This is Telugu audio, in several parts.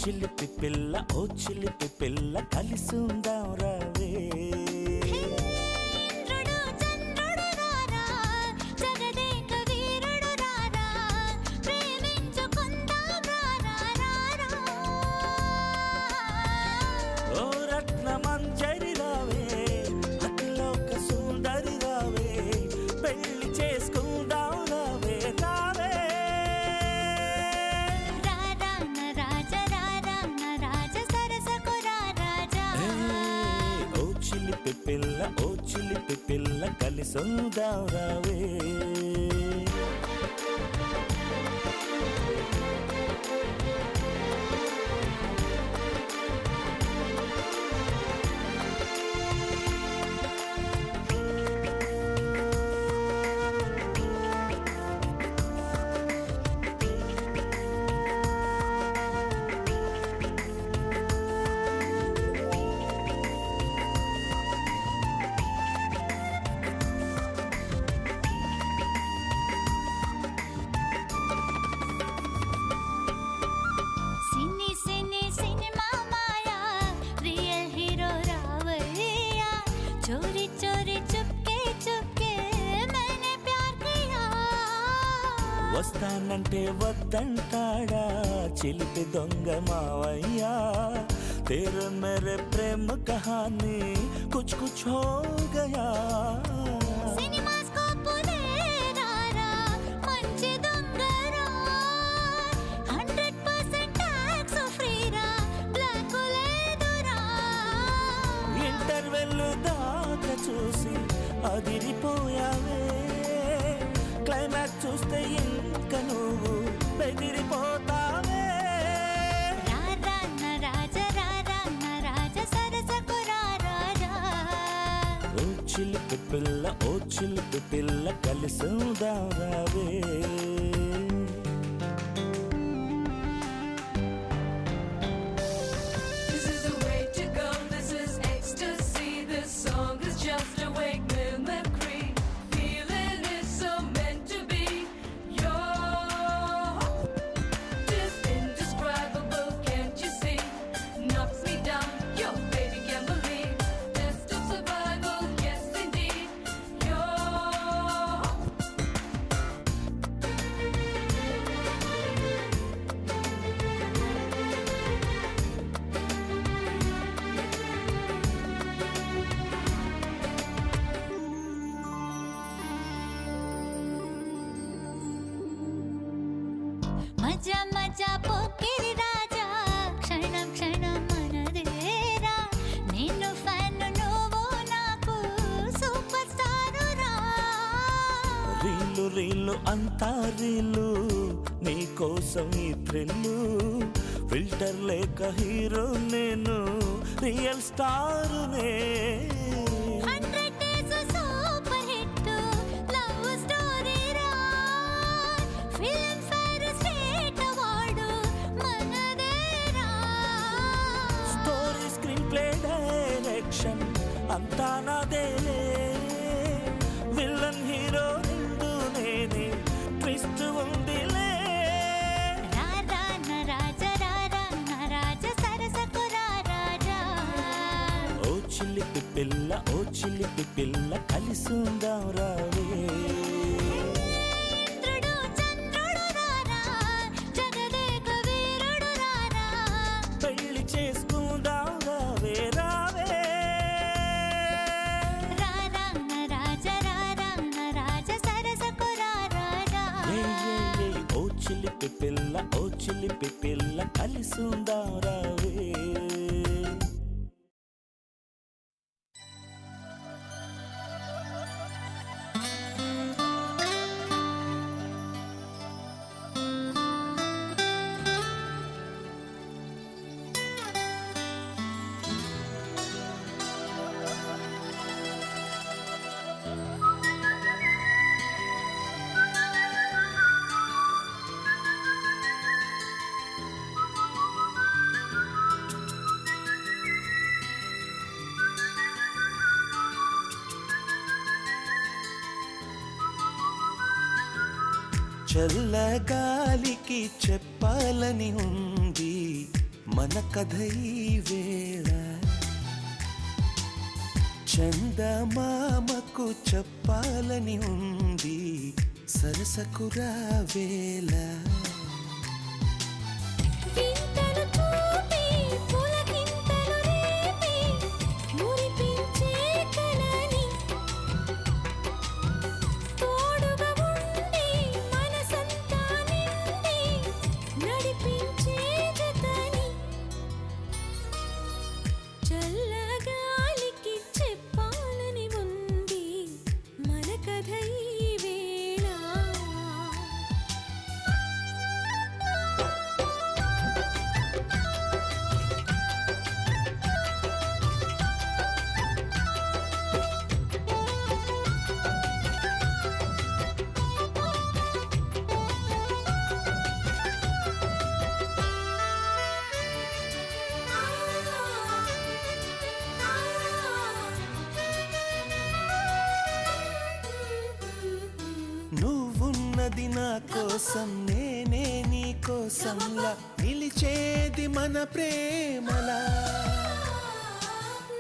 చిలిపి పిల్ల ఓ చిలిపి పిల్ల కలిసుందాం రావే ఓ రత్న మంజరి రావే అతిలోక సుందరి రావే పెళ్లి చేసుకుందాం రావే రావే ఓ చిలిపి పిల్ల కలిసుందాం రావే వస్తానంటే వద్దంటాడా చిలిపి దొంగ మావయ్యా तेरे मेरे प्रेम कहानी कुछ कुछ हो गया ఇంటర్వెల్ దాకా చూసి అదిరిపోయావే క్లైమాక్స్ చూస్తే ఇంకా నువ్వు బెదిరిపోతావే ఓ చిలిపి పిల్ల కలిసుందాం రావే మజా మజా పోకిరి రాజా క్షణం క్షణం మనదేరా నేను ఫ్యాన్ నువ్వు నాకు సూపర్ స్టార్ రా రీలు రీలు అంతా రీలు నీ కోసం ఈ థ్రిల్లు ఫిల్టర్ లేక హీరో నేను రియల్ స్టార్ నే అంతా నాదేలే విలన్ హీరో నిండు నేనే ట్విస్ట్ ఉందిలే ఓ చిలిపి పిల్ల కలిసుందాం రావే పెళ్లి చేసుకుందాం రావే రావే ఓ చిలిపి పిల్ల కలిసుందాం రావే చల్లగాలికి చెప్పాలని ఉంది మన కథ ఈ వేళ చందమామకు చెప్పాలని ఉంది సరసకురా వేళ వింతలు చూపి పులకింతలు రేపి మురిపించే కలని తోడుగా ఉండి మనసంతా నిండి నడిపించే జతని చల్లగాలికి చెప్పాలని ఉంది మన కథ ఈ వేళ నువ్వున్నది నా కోసం నేనే నీ కోసంలా నిలిచేది మన ప్రేమలా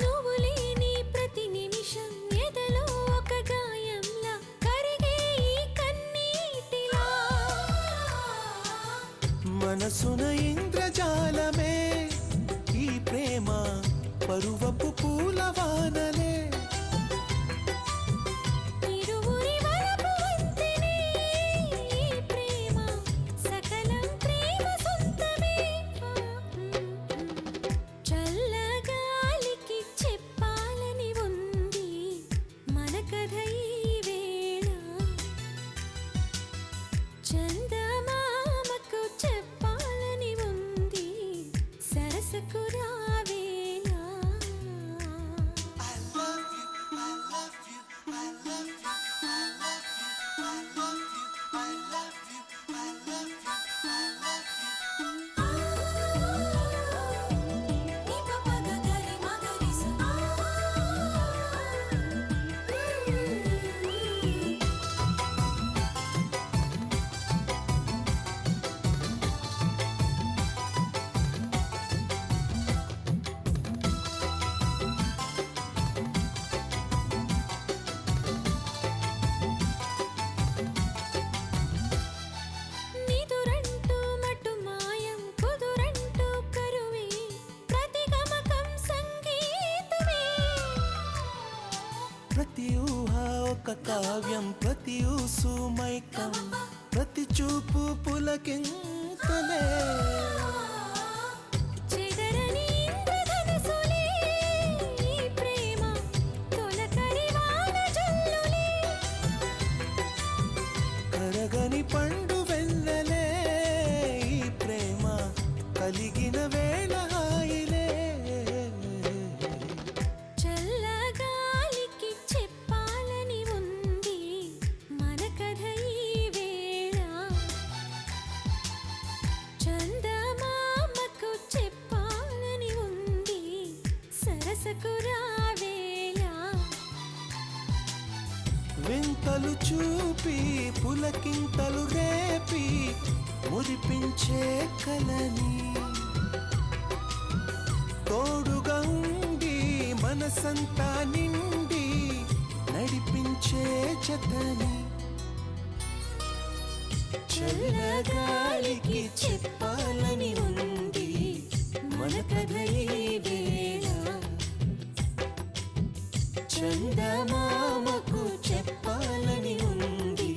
నువ్వు లేని ప్రతి నిమిషం ఎదలో ఒక గాయంలా కరిగే ఈ కన్నీటిలా మనసున ఇంద్రజాలమే ఈ ప్రేమ పరువపు పూలవానలే ఇరువురి వరపు వంతెనే ఈ ప్రేమ సకలం ప్రేమ సొంతమే చల్లగాలికి చెప్పాలని ఉంది మన కథ ఈ వేళ చందమామకు చెప్పాలని ఉంది సరసకు రావేళ నిదురంటూ మటు మాయం కుదురంటూ కరువే ప్రతి గమకం సంగీతమే ప్రతి ఊహ ఒక కావ్యం ప్రతి ఊసు మైకం ప్రతి చూపు పులకింతలే చెదరని ఇంద్రధనుసులే ఈ ప్రేమ తొలకరి వాన జల్లులే కరగని పండు వెన్నెలే ఈ ప్రేమ కలిగిన వేళ హాయిలే చల్లగాలికి చెప్పాలని ఉంది మన కథ ఈ వేళ చందమామకు చెప్పాలని ఉంది సరసకు రావేళ వింతలు చూపి పులకింతలు రేపి మురిపించే కలని తోడుగా ఉండి మనసంతా నిండి నడిపించే జతని చల్లగాలికి చెప్పాలని ఉంది మన కథ ఈ వేళ చందమామకు చెప్పాలని ఉంది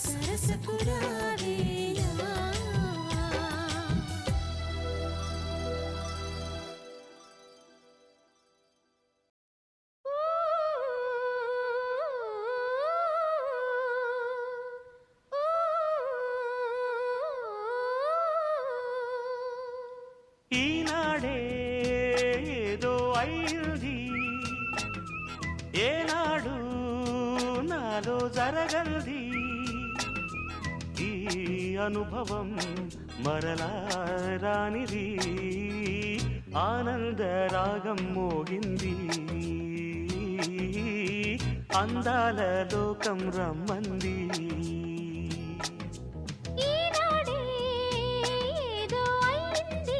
సరసకు రావేళ ఈనాడే ఏదో అయింది ఏనాడు నాలో జరగంది ఈ అనుభవం మరలా రానిది ఆనంద రాగం మోగింది అందాల లోకం రమ్మంది ఈనాడే ఏదో అయింది